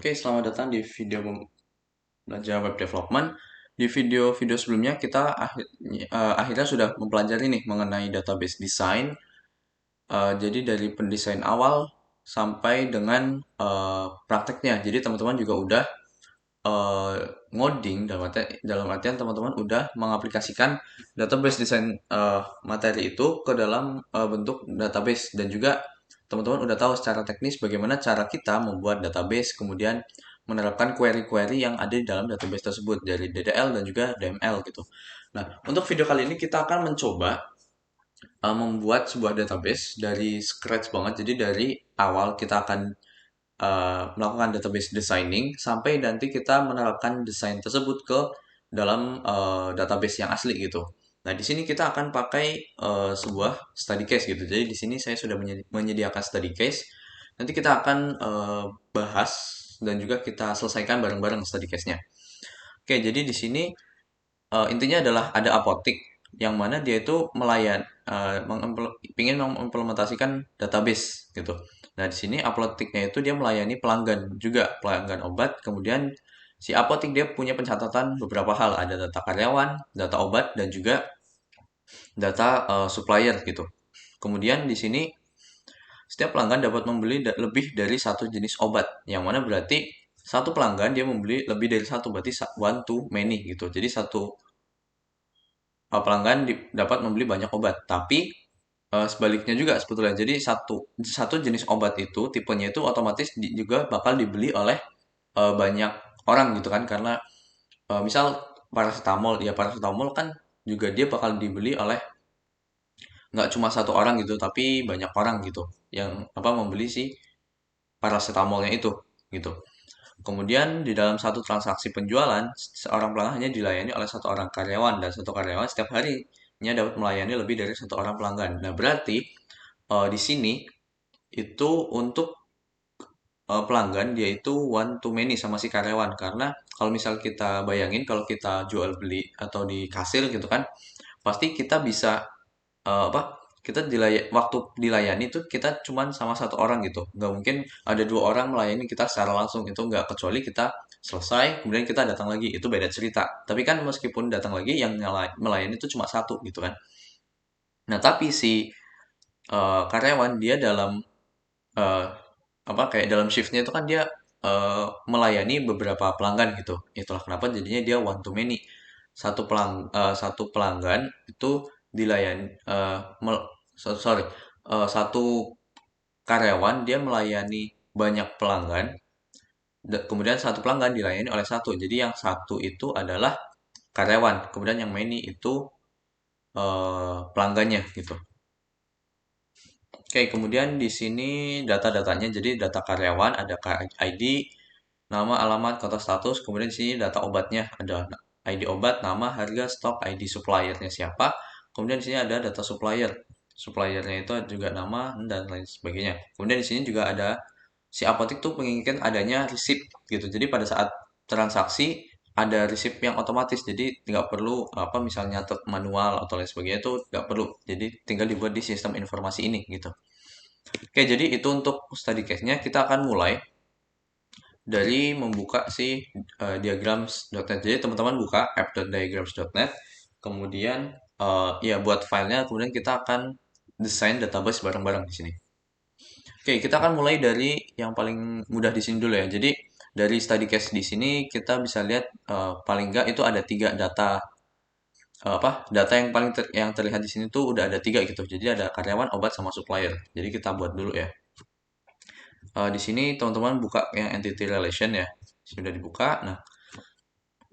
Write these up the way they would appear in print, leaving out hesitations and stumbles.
Oke, selamat datang di video belajar web development. Di video-video sebelumnya kita akhirnya sudah mempelajari nih mengenai database design. Jadi dari pendesain awal sampai dengan prakteknya. Jadi teman-teman juga udah eh, ngoding dalam artian teman-teman udah mengaplikasikan database desain materi itu ke dalam bentuk database dan juga teman-teman udah tahu secara teknis bagaimana cara kita membuat database kemudian menerapkan query-query yang ada di dalam database tersebut dari DDL dan juga DML gitu. Nah, untuk video kali ini kita akan mencoba membuat sebuah database dari scratch banget. Jadi dari awal kita akan melakukan database designing sampai nanti kita menerapkan desain tersebut ke dalam database yang asli gitu. Nah, di sini kita akan pakai sebuah study case gitu. Jadi di sini saya sudah menyediakan study case. Nanti kita akan bahas dan juga kita selesaikan bareng-bareng study case-nya. Oke, jadi di sini intinya adalah ada apotik yang mana dia itu ingin mengimplementasikan database gitu. Nah, di sini apotiknya itu dia melayani pelanggan juga, pelanggan obat. Kemudian si apotik dia punya pencatatan beberapa hal, ada data karyawan, data obat dan juga data supplier gitu. Kemudian di sini setiap pelanggan dapat membeli lebih dari satu jenis obat, yang mana berarti satu pelanggan dia membeli lebih dari satu, berarti one to many gitu. Jadi satu pelanggan dapat membeli banyak obat. Tapi sebaliknya juga sebetulnya. Jadi satu satu jenis obat itu tipenya itu otomatis juga bakal dibeli oleh banyak orang gitu kan karena misal paracetamol kan juga dia bakal dibeli oleh nggak cuma satu orang gitu tapi banyak orang gitu yang apa membeli si paracetamolnya itu gitu. Kemudian di dalam satu transaksi penjualan, seorang pelanggan hanya dilayani oleh satu orang karyawan dan satu karyawan setiap harinya dapat melayani lebih dari satu orang pelanggan. Nah, berarti di sini itu untuk pelanggan dia itu one to many sama si karyawan karena kalau misal kita bayangin kalau kita jual beli atau di kasir gitu kan, pasti kita bisa apa kita waktu dilayani tuh kita cuman sama satu orang gitu nggak mungkin ada dua orang melayani kita secara langsung itu nggak kecuali kita selesai kemudian kita datang lagi itu beda cerita tapi kan meskipun datang lagi yang melayani itu cuma satu gitu kan. Nah tapi si karyawan dia dalam eh, apa kayak dalam shiftnya itu kan dia melayani beberapa pelanggan gitu, itulah kenapa jadinya dia one to many. Satu pelanggan itu dilayani sorry, satu karyawan dia melayani banyak pelanggan kemudian satu pelanggan dilayani oleh satu, jadi yang satu itu adalah karyawan kemudian yang many itu pelanggannya gitu. Oke, kemudian di sini data-datanya jadi data karyawan ada ID, nama, alamat, kota status, kemudian di sini data obatnya ada ID obat, nama, harga, stok, ID suppliernya siapa. Kemudian di sini ada data supplier. Suppliernya itu juga nama dan lain sebagainya. Kemudian di sini juga ada si apotek tuh menginginkan adanya receipt gitu. Jadi pada saat transaksi ada receipt yang otomatis. Jadi nggak perlu apa misalnya nyatet manual atau lain sebagainya itu nggak perlu. Jadi tinggal dibuat di sistem informasi ini gitu. Oke, jadi itu untuk study case-nya. Kita akan mulai dari membuka si diagrams.net. Jadi teman-teman buka app.diagrams.net, kemudian ya buat filenya, kemudian kita akan desain database bareng-bareng di sini. Oke, kita akan mulai dari yang paling mudah di sini dulu ya. Jadi dari study case di sini kita bisa lihat paling nggak itu ada tiga data data yang yang terlihat di sini tuh udah ada tiga gitu. Jadi ada karyawan, obat, sama supplier. Jadi kita buat dulu ya. Di sini teman-teman buka yang entity relation ya. Sudah dibuka. Nah,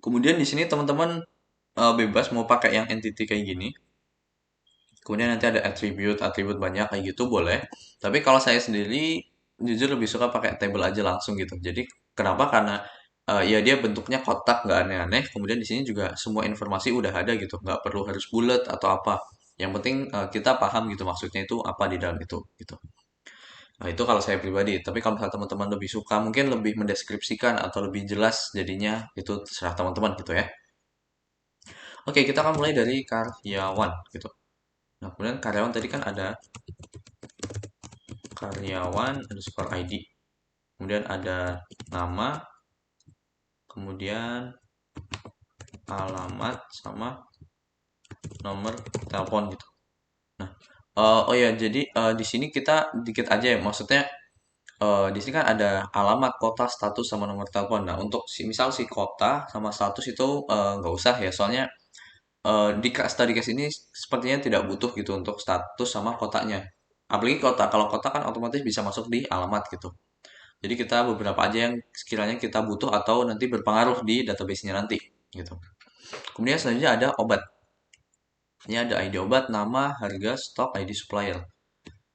kemudian di sini teman-teman bebas mau pakai yang entity kayak gini. Kemudian nanti ada atribut banyak kayak gitu boleh. Tapi kalau saya sendiri jujur lebih suka pakai table aja langsung gitu. Jadi kenapa? Karena ya dia bentuknya kotak nggak aneh-aneh. Kemudian di sini juga semua informasi udah ada gitu, nggak perlu harus bulat atau apa. Yang penting kita paham gitu maksudnya itu apa di dalam itu gitu. Nah, itu kalau saya pribadi. Tapi kalau misalnya teman-teman lebih suka, mungkin lebih mendeskripsikan atau lebih jelas jadinya, itu terserah teman-teman gitu ya. Oke, kita akan mulai dari karyawan gitu. Nah, kemudian karyawan tadi kan ada karyawan underscore ID. kemudian ada nama, kemudian alamat sama nomor telepon gitu. Nah, oh ya, jadi di sini kita dikit aja ya, maksudnya di sini kan ada alamat, kota, status, sama nomor telepon. Nah, untuk misal si kota sama status itu nggak usah ya, soalnya di study case ini sepertinya tidak butuh gitu untuk status sama kotanya. Apalagi kota, kalau kota kan otomatis bisa masuk di alamat gitu. Jadi kita beberapa aja yang sekiranya kita butuh atau nanti berpengaruh di database-nya nanti gitu. Kemudian selanjutnya ada obat. Ini ada ID obat, nama, harga, stok, ID supplier.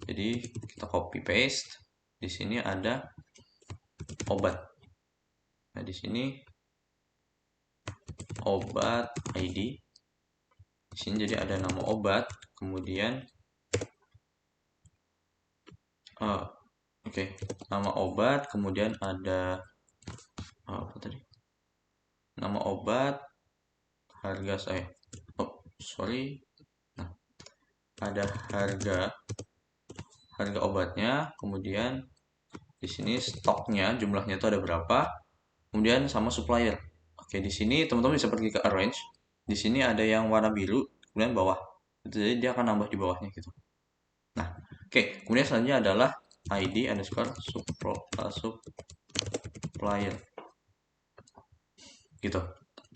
Jadi kita copy paste. Di sini ada obat. Nah, di sini obat ID. Di sini jadi ada nama obat, kemudian oke, nama obat, kemudian ada apa tadi? Nama obat, harga saya. Oh, sorry. Nah, ada harga obatnya, kemudian di sini stoknya jumlahnya itu ada berapa, kemudian sama supplier. Oke, di sini teman-teman bisa pergi ke arrange. Di sini ada yang warna biru, kemudian bawah. Jadi dia akan nambah di bawahnya gitu. Nah, oke, kemudian selanjutnya adalah ID underscore supplier gitu.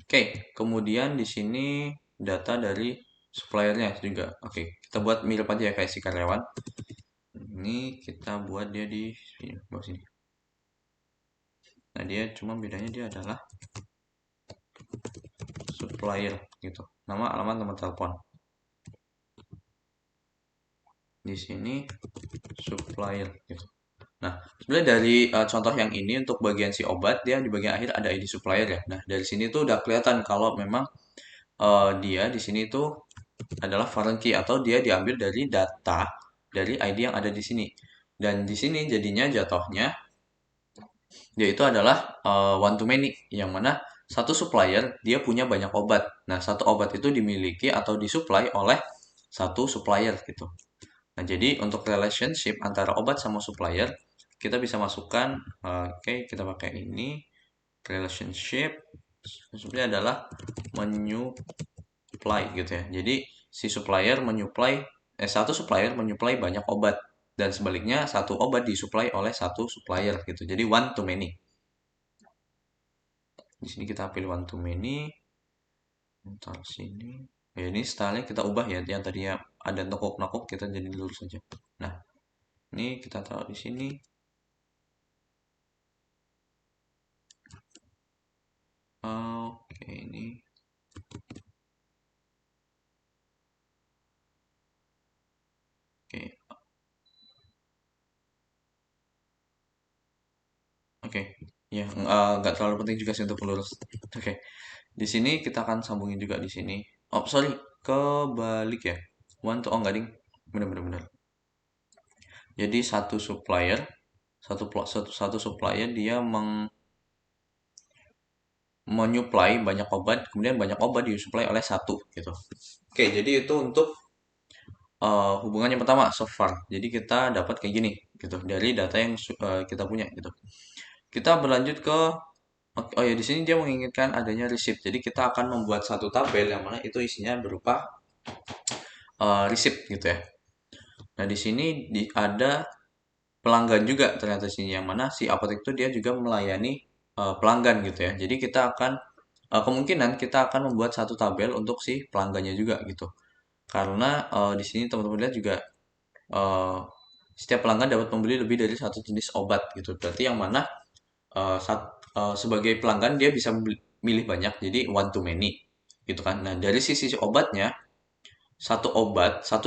Oke, kemudian di sini data dari suppliernya juga. Oke, kita buat mirip aja ya kayak si karyawan. Ini kita buat dia di sini, bawah sini. Nah, dia cuma bedanya dia adalah supplier gitu. Nama, alamat, nomor telepon. Di sini supplier gitu. Nah, sebenarnya dari contoh yang ini untuk bagian si obat, dia di bagian akhir ada ID supplier ya. Nah, dari sini tuh udah kelihatan kalau memang dia di sini tuh adalah foreign key atau dia diambil dari data dari ID yang ada di sini. Dan di sini jadinya jatuhnya yaitu adalah one to many yang mana satu supplier dia punya banyak obat. Nah, satu obat itu dimiliki atau disuplai oleh satu supplier gitu. Nah, jadi untuk relationship antara obat sama supplier kita bisa masukkan oke, kita pakai ini relationship maksudnya adalah menyuplai gitu ya. Jadi si supplier menyuplai satu supplier menyuplai banyak obat dan sebaliknya satu obat disuplai oleh satu supplier gitu. Jadi one to many. Di sini kita pilih one to many. Taruh sini. Ya, ini stylenya kita ubah ya. Yang tadinya ada nekuk-nekuk kita jadi lurus saja. Nah, ini kita taruh di sini. Oke, ini. Oke, oke. Ya, nggak terlalu penting juga sih untuk lurus. Oke, di sini kita akan sambungin juga di sini. Oh, sorry, kebalik ya. One to oh nggak ding. Bener-bener bener. Jadi satu supplier, satu supplier dia menyuplai banyak obat, kemudian banyak obat disuplai oleh satu gitu. Oke, jadi itu untuk hubungan yang pertama so far. Jadi kita dapat kayak gini gitu dari data yang kita punya gitu. Kita berlanjut ke oh ya di sini dia menginginkan adanya receipt. Jadi kita akan membuat satu tabel yang mana itu isinya berupa receipt gitu ya. Nah, di sini ada pelanggan juga ternyata sini yang mana si apotek itu dia juga melayani pelanggan gitu ya. Jadi kita akan kemungkinan kita akan membuat satu tabel untuk si pelanggannya juga gitu. Karena di sini teman-teman lihat juga eh, setiap pelanggan dapat membeli lebih dari satu jenis obat gitu. Berarti yang mana sebagai pelanggan dia bisa milih banyak, jadi one to many gitu kan. Nah, dari sisi obatnya, satu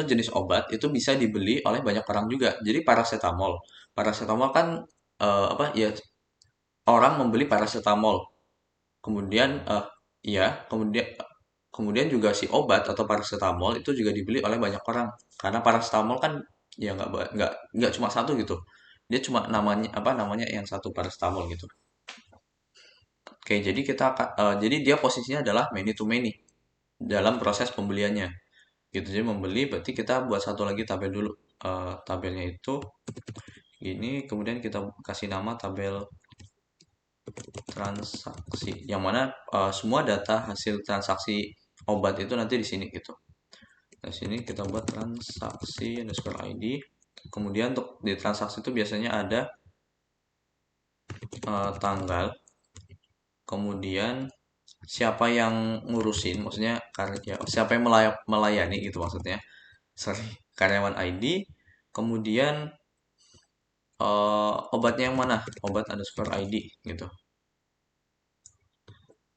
jenis obat itu bisa dibeli oleh banyak orang juga. Jadi paracetamol, paracetamol kan apa ya orang membeli paracetamol. Kemudian iya, kemudian kemudian juga si obat atau paracetamol itu juga dibeli oleh banyak orang. Karena paracetamol kan ya nggak cuma satu gitu. Dia cuma namanya apa namanya yang satu paracetamol gitu. Oke, jadi jadi dia posisinya adalah many to many dalam proses pembeliannya. Gitu. Jadi membeli berarti kita buat satu lagi tabel dulu. Tabelnya itu Gini, kemudian kita kasih nama tabel transaksi, yang mana semua data hasil transaksi obat itu nanti di sini gitu. Di sini kita buat transaksi underscore ID. Kemudian untuk di transaksi itu biasanya ada tanggal, kemudian siapa yang ngurusin, maksudnya karya, siapa yang melayani gitu maksudnya. Sorry, karyawan ID, kemudian obatnya yang mana, obat underscore ID gitu.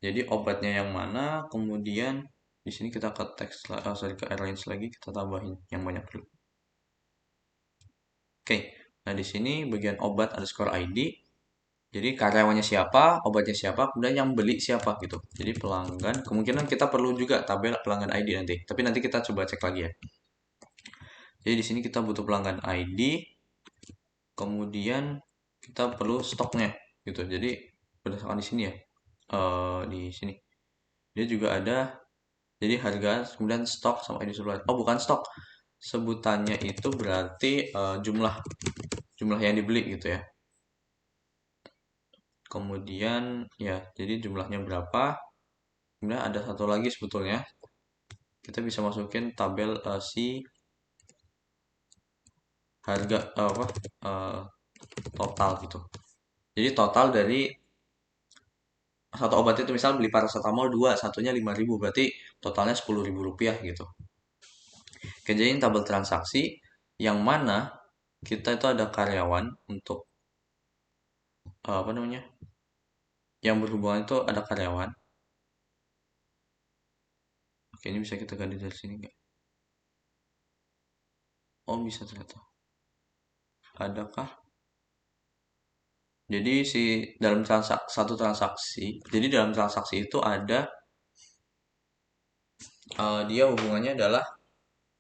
Jadi obatnya yang mana, kemudian di sini kita ke teks, sorry, ke airlines lagi, kita tambahin yang banyak dulu. Oke, nah di sini bagian obat underscore ID. Jadi karyawannya siapa, obatnya siapa, kemudian yang beli siapa gitu. Jadi pelanggan, kemungkinan kita perlu juga tabel pelanggan ID nanti. Tapi nanti kita coba cek lagi ya. Jadi di sini kita butuh pelanggan ID, kemudian kita perlu stoknya gitu. Jadi berdasarkan di sini ya, di sini dia juga ada. Jadi harga, kemudian stok sama ID supplier. Oh bukan stok, sebutannya itu berarti jumlah jumlah yang dibeli gitu ya. Kemudian ya, jadi jumlahnya berapa. Kemudian ada satu lagi sebetulnya, kita bisa masukin tabel si harga apa eh, total gitu. Jadi total dari satu obat itu, misal beli paracetamol 2, satunya 5.000, berarti totalnya 10.000 rupiah gitu. Oke, jadi ini tabel transaksi yang mana kita itu ada karyawan untuk apa namanya, yang berhubungan itu ada karyawan. Oke, ini bisa kita ganti dari sini nggak? Oh bisa ternyata. Adakah? Jadi si dalam satu transaksi, jadi dalam transaksi itu ada dia hubungannya adalah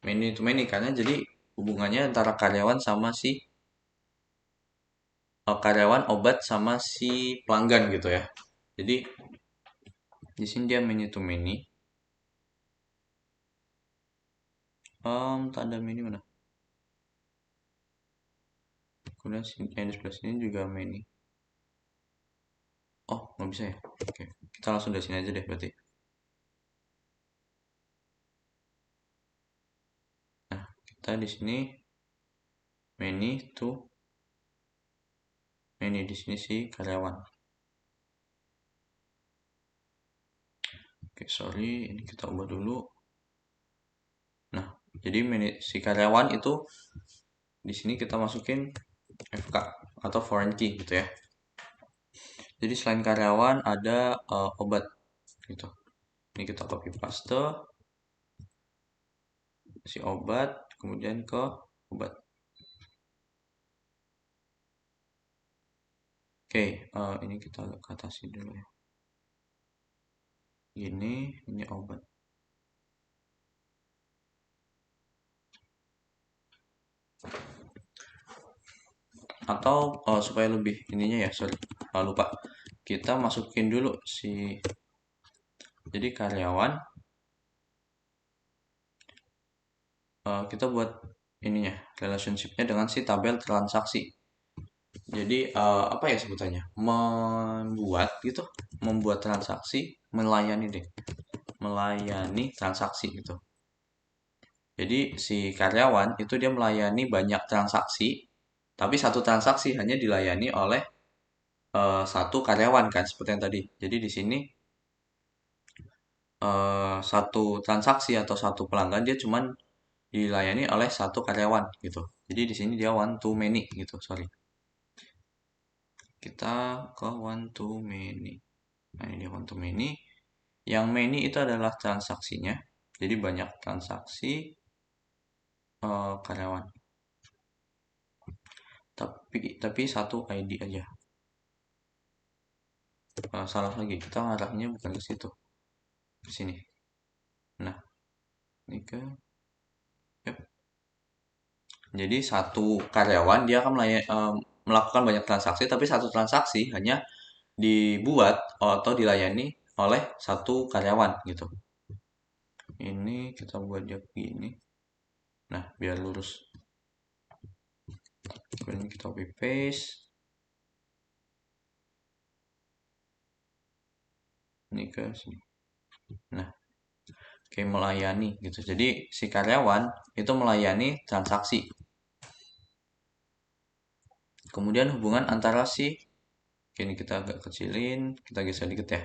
many to many, karena jadi hubungannya antara karyawan sama si karyawan obat sama si pelanggan gitu ya. Jadi di sini dia many to many. Tanda many mana? Kemudian yang di sebelah sini juga many. Oh nggak bisa ya? Oke, kita langsung dari sini aja deh berarti. Nah kita di sini many to many, di sini si karyawan. Oke sorry, ini kita ubah dulu. Nah jadi si karyawan itu di sini kita masukin FK atau foreign key gitu ya. Jadi selain karyawan ada obat gitu. Ini kita copy paste si obat, kemudian ke obat. Oke, ini kita atasi dulu ya. Ini obat. Atau supaya lebih ininya ya, sorry, lupa. Kita masukin dulu si, jadi karyawan, kita buat ininya, relationshipnya dengan si tabel transaksi. Jadi apa ya sebutannya? Membuat gitu, membuat transaksi, melayani deh, melayani transaksi gitu. Jadi si karyawan itu dia melayani banyak transaksi, tapi satu transaksi hanya dilayani oleh satu karyawan kan, seperti yang tadi. Jadi di sini satu transaksi atau satu pelanggan dia cuman dilayani oleh satu karyawan gitu. Jadi di sini dia one to many gitu, sorry. Kita ke one to many. Nah ini dia one to many. Yang many itu adalah transaksinya. Jadi banyak transaksi karyawan. Tapi satu ID aja. Salah lagi, kita ngarahnya bukan ke situ, ke sini. Nah, ini ke, yep. Jadi satu karyawan dia akan melakukan banyak transaksi, tapi satu transaksi hanya dibuat atau dilayani oleh satu karyawan gitu. Ini kita buat dia begini. Nah, biar lurus. Kemudian kita copy paste. Ini ke sini. Nah, kayak melayani gitu. Jadi si karyawan itu melayani transaksi. Kemudian hubungan antara si, ini kita agak kecilin, kita geser dikit ya.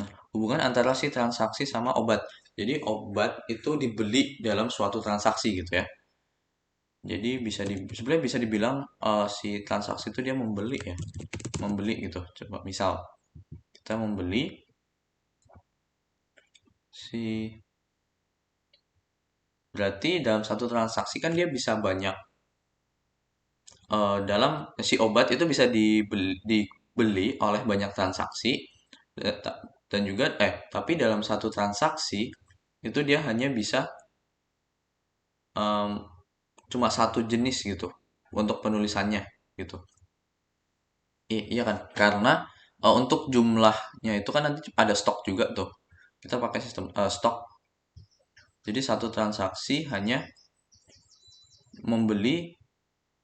Nah, hubungan antara si transaksi sama obat. Jadi obat itu dibeli dalam suatu transaksi gitu ya. Jadi sebenarnya bisa dibilang si transaksi itu dia membeli ya, membeli gitu. Coba misal kita membeli si, berarti dalam satu transaksi kan dia bisa banyak, dalam si obat itu bisa dibeli oleh banyak transaksi, dan juga tapi dalam satu transaksi itu dia hanya bisa em, cuma satu jenis gitu untuk penulisannya gitu. Iya kan? Karena untuk jumlahnya itu kan nanti ada stok juga tuh. Kita pakai sistem stok. Jadi satu transaksi hanya membeli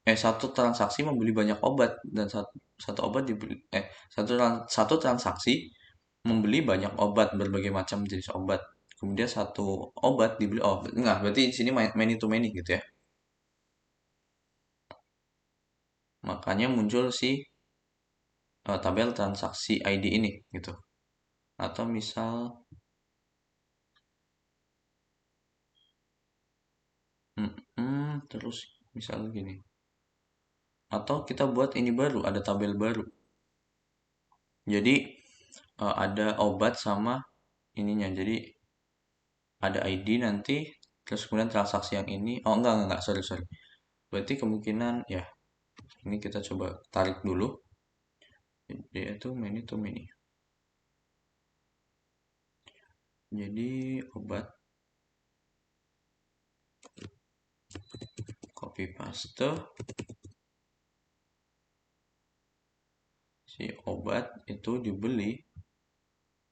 satu transaksi membeli banyak obat, dan satu obat dibeli satu transaksi membeli banyak obat, berbagai macam jenis obat. Kemudian satu obat dibeli, oh enggak, berarti di sini many to many gitu ya. Makanya muncul si tabel transaksi ID ini gitu. Atau misal terus misal gini. Atau kita buat ini baru, ada tabel baru. Jadi ada obat sama ininya. Jadi ada ID nanti, terus kemudian transaksi yang ini. Oh enggak, sorry sorry. Berarti kemungkinan ya, ini kita coba tarik dulu. Dia itu many to many. Jadi obat, copy paste, si obat itu dibeli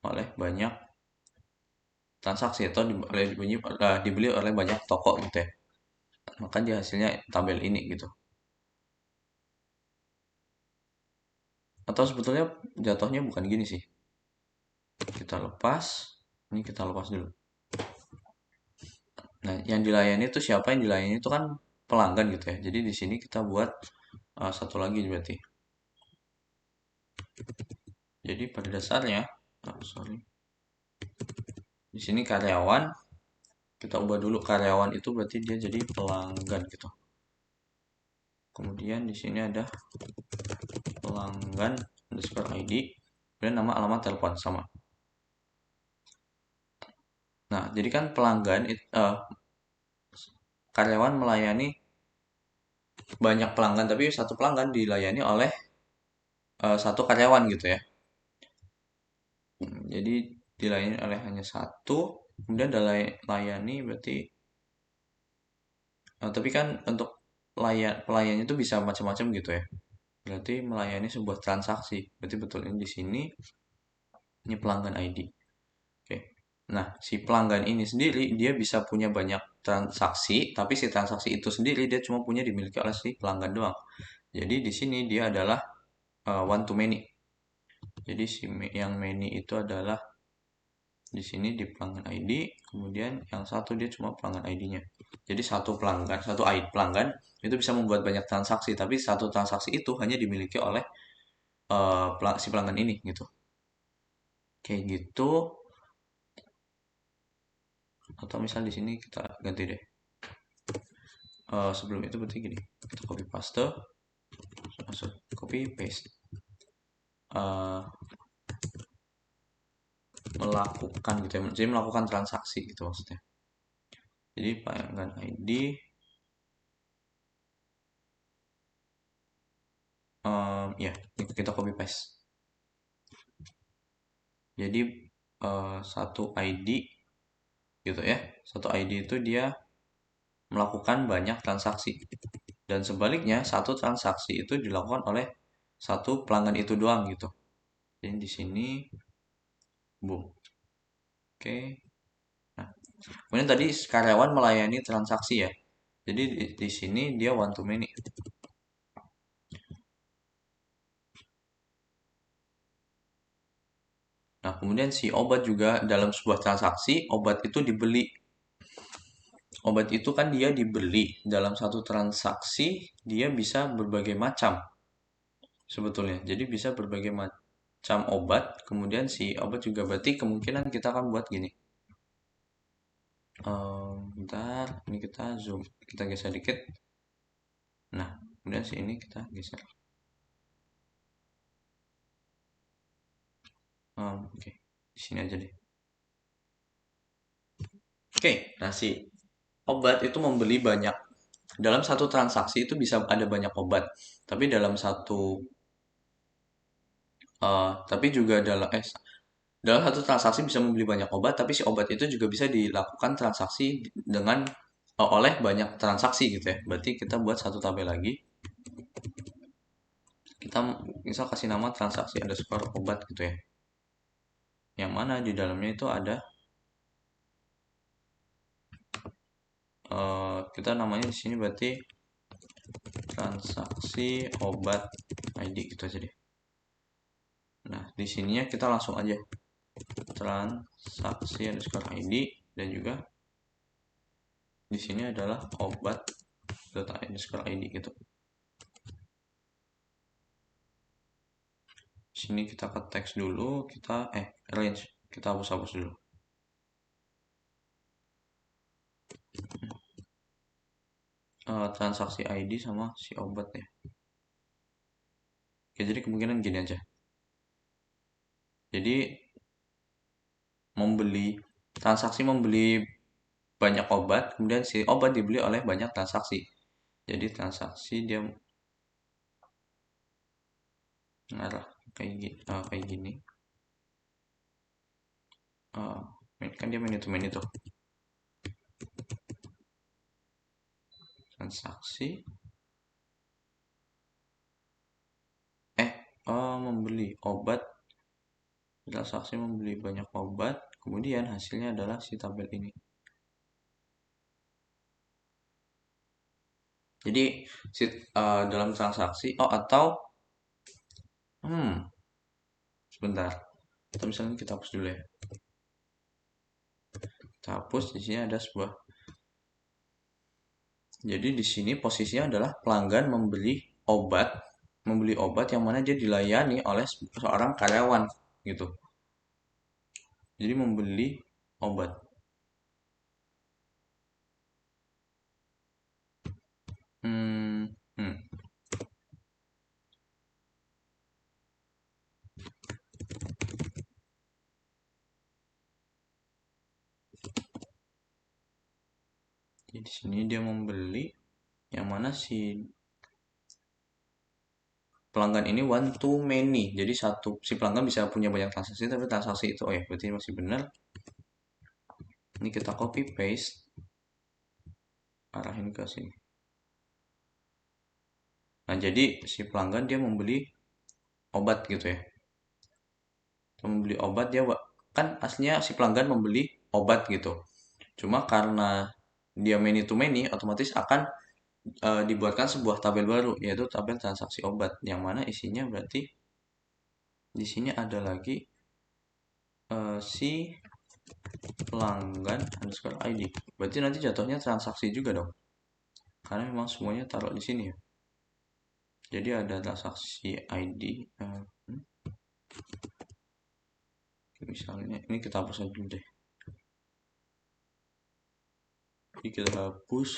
oleh banyak transaksi, atau dibeli oleh banyak toko gitu ya. Maka dia hasilnya tabel ini gitu. Atau sebetulnya jatuhnya bukan gini sih. Kita lepas, ini kita lepas dulu. Nah, yang dilayani itu siapa? Yang dilayani itu kan pelanggan gitu ya. Jadi di sini kita buat satu lagi berarti. Jadi pada dasarnya, sorry, di sini karyawan, kita ubah dulu karyawan itu berarti dia jadi pelanggan gitu. Kemudian di sini ada pelanggan underscore ID, dan nama alamat telepon sama. Nah, jadi kan karyawan melayani banyak pelanggan, tapi satu pelanggan dilayani oleh satu karyawan gitu ya. Jadi dilayani oleh hanya satu, kemudian layani berarti, tapi kan untuk pelayannya itu bisa macam-macam gitu ya. Berarti melayani sebuah transaksi. Berarti betul ini di sini, ini pelanggan ID. Oke. Nah, si pelanggan ini sendiri dia bisa punya banyak transaksi, tapi si transaksi itu sendiri dia cuma punya dimiliki oleh si pelanggan doang. Jadi di sini dia adalah one to many. Jadi yang many itu adalah di sini di pelanggan ID, kemudian yang satu dia cuma pelanggan ID-nya. Jadi satu pelanggan, satu ID pelanggan itu bisa membuat banyak transaksi, tapi satu transaksi itu hanya dimiliki oleh si pelanggan ini gitu. Kayak gitu. Atau misal di sini kita ganti deh. Sebelum itu berarti gini, kita copy paste, langsung copy paste. Eh, Melakukan gitu ya. Jadi melakukan transaksi gitu maksudnya. Jadi pelanggan ID, ya kita copy paste. Jadi satu ID gitu ya. Satu ID itu dia melakukan banyak transaksi. Dan sebaliknya, satu transaksi itu dilakukan oleh satu pelanggan itu doang gitu. Jadi di sini, boom. Oke. Nah, kemudian tadi karyawan melayani transaksi ya. Jadi di sini dia one to many. Nah, kemudian si obat juga dalam sebuah transaksi, obat itu dibeli. Obat itu kan dia dibeli dalam satu transaksi, dia bisa berbagai macam sebetulnya. Jadi bisa berbagai macam obat, kemudian si obat juga berarti kemungkinan kita akan buat gini. Bentar, ini kita zoom, kita geser dikit. Nah, kemudian sini kita geser. Oke, di sini aja deh. Oke, nah si obat itu membeli banyak. Dalam satu transaksi itu bisa ada banyak obat, tapi tapi juga dalam satu transaksi bisa membeli banyak obat, tapi si obat itu juga bisa dilakukan transaksi dengan oleh banyak transaksi gitu ya. Berarti kita buat satu tabel lagi. Kita misal kasih nama transaksi underscore obat gitu ya. Yang mana di dalamnya itu ada kita namanya di sini berarti transaksi obat ID gitu aja deh. Nah, di sininya kita langsung aja transaksi underscore ID dan juga di sini adalah obat data underscore ID gitu. Sini kita ke teks dulu, kita range, kita hapus dulu. Transaksi ID sama si obat ya. Oke, jadi kemungkinan gini aja. Jadi transaksi membeli banyak obat, kemudian si obat dibeli oleh banyak transaksi. Jadi transaksi dia ngarah kayak gini. Uh, kan dia many to many tuh. Transaksi membeli obat, transaksi membeli banyak obat, kemudian hasilnya adalah si tabel ini. Jadi dalam transaksi atau sebentar, atau misalnya kita hapus dulu ya. Kita hapus, di sini ada sebuah. Jadi di sini posisinya adalah pelanggan membeli obat yang mana dia dilayani oleh seorang karyawan gitu. Jadi membeli obat. Hmm, hmm. Jadi di sini dia membeli yang mana si pelanggan ini one to many. Jadi si pelanggan bisa punya banyak transaksi, tapi transaksi itu ya berarti masih benar. Ini kita copy paste, arahin ke sini. Nah, jadi si pelanggan dia membeli obat gitu ya. Membeli obat dia kan aslinya si pelanggan membeli obat gitu. Cuma karena dia many to many, otomatis akan dibuatkan sebuah tabel baru, yaitu tabel transaksi obat, yang mana isinya berarti di sini ada lagi si pelanggan underscore ID. Berarti nanti jatuhnya transaksi juga dong, karena memang semuanya taruh di sini ya. Jadi ada transaksi ID. Misalnya ini kita hapus aja dulu deh. Jadi kita hapus.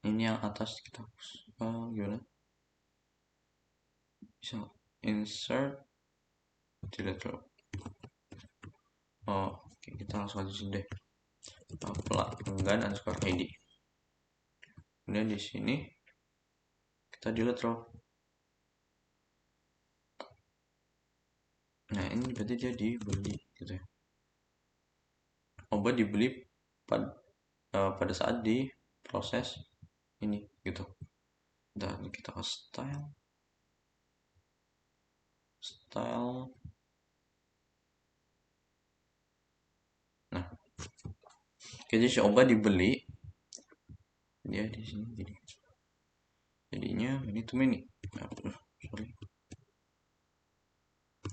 Ini yang atas kita hapus. Gimana? Bisa insert delete row. Oke, kita langsung aja sini deh. Pelanggan underscore ID. Kemudian di sini kita delete row. Nah, ini berarti dia dibeli gitu ya. Obat dibeli pada saat di proses ini gitu. Dan kita ke style. Nah, jadi si obat dibeli dia di sini jadinya ini tuh many. Sorry,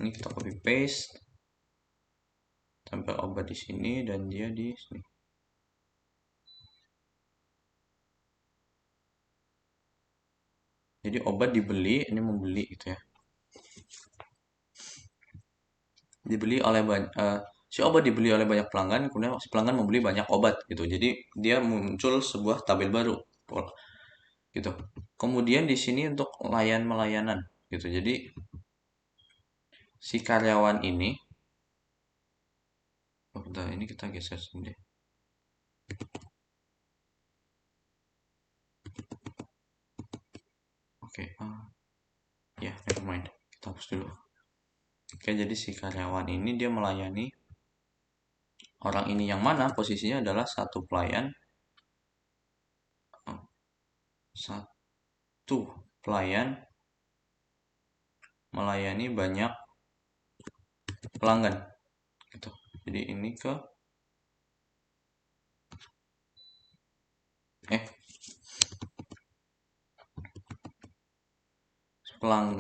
ini kita copy paste, tempel obat di sini dan dia di sini. Jadi obat dibeli, ini membeli gitu ya. Dibeli oleh si obat dibeli oleh banyak pelanggan, kemudian si pelanggan membeli banyak obat gitu. Jadi dia muncul sebuah tabel baru gitu. Kemudian di sini untuk melayanan gitu. Jadi si karyawan ini, oh bentar, ini kita geser sini deh. Oke, ya never mind, kita hapus dulu. Oke, jadi si karyawan ini dia melayani orang ini yang mana posisinya adalah satu pelayan, satu pelayan melayani banyak pelanggan gitu. Jadi ini ke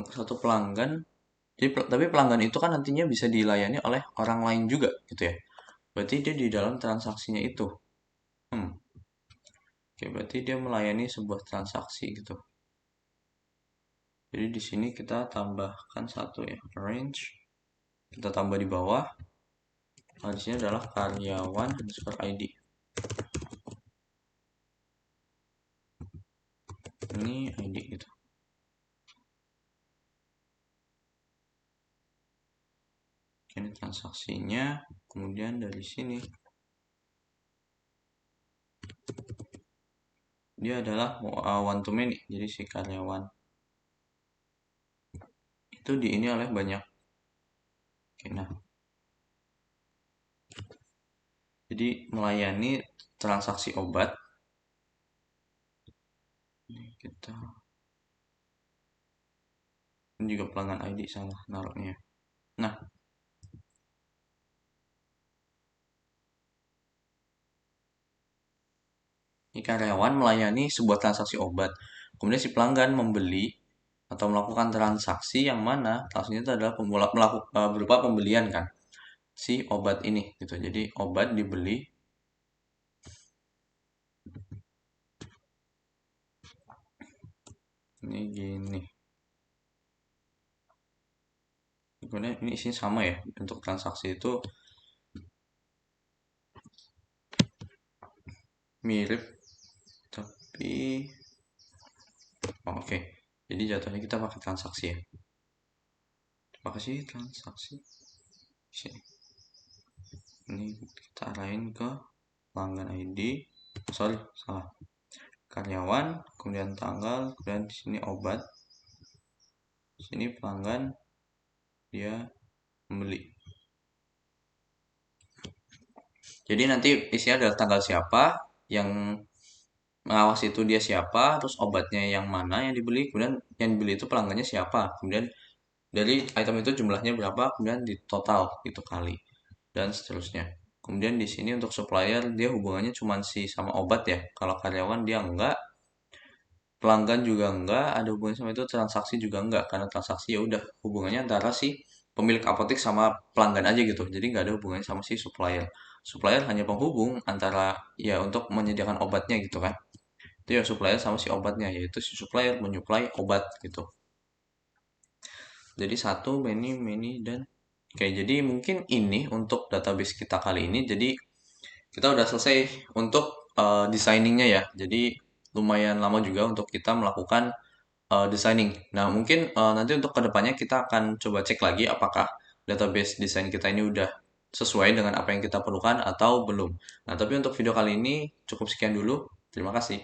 satu pelanggan. Jadi tapi pelanggan itu kan nantinya bisa dilayani oleh orang lain juga gitu ya. Berarti dia di dalam transaksinya itu. Oke, berarti dia melayani sebuah transaksi gitu. Jadi di sini kita tambahkan satu ya, arrange. Kita tambah di bawah. Di sini adalah karyawan underscore ID. Ini ID gitu. Ini transaksinya. Kemudian dari sini dia adalah one to many. Jadi si karyawan itu di ini oleh banyak. Oke, nah. Jadi melayani transaksi obat. Ini kita ini juga pelanggan ID salah naruhnya. Nah, ini karyawan melayani sebuah transaksi obat. Kemudian si pelanggan membeli atau melakukan transaksi yang mana transaksinya itu adalah berupa pembelian kan si obat ini gitu. Jadi obat dibeli ini gini. Kemudian ini isinya sama ya, untuk transaksi itu mirip tapi oke. Jadi jatuhnya kita pakai transaksi ya. Pakai sih transaksi sini. Ini kita arahin ke pelanggan ID. Sorry, salah. Karyawan, kemudian tanggal, kemudian di sini obat. Di sini pelanggan dia membeli. Jadi nanti isinya adalah tanggal siapa, yang mengawasi itu dia siapa, terus obatnya yang mana yang dibeli, kemudian yang dibeli itu pelanggannya siapa, kemudian dari item itu jumlahnya berapa, kemudian di total itu kali dan seterusnya. Kemudian di sini untuk supplier dia hubungannya cuma si sama obat ya. Kalau karyawan dia enggak, pelanggan juga enggak, ada hubungannya sama itu, transaksi juga enggak, karena transaksi ya udah hubungannya antara si pemilik apotek sama pelanggan aja gitu. Jadi nggak ada hubungannya sama si supplier. Supplier hanya penghubung antara ya untuk menyediakan obatnya gitu kan. Itu ya supplier sama si obatnya, yaitu si supplier menyuplai obat gitu. Jadi satu many dan oke, jadi mungkin ini untuk database kita kali ini. Jadi kita udah selesai untuk desainingnya ya. Jadi lumayan lama juga untuk kita melakukan designing. Nah, mungkin nanti untuk kedepannya kita akan coba cek lagi apakah database desain kita ini udah sesuai dengan apa yang kita perlukan atau belum. Nah, tapi untuk video kali ini cukup sekian dulu. Terima kasih.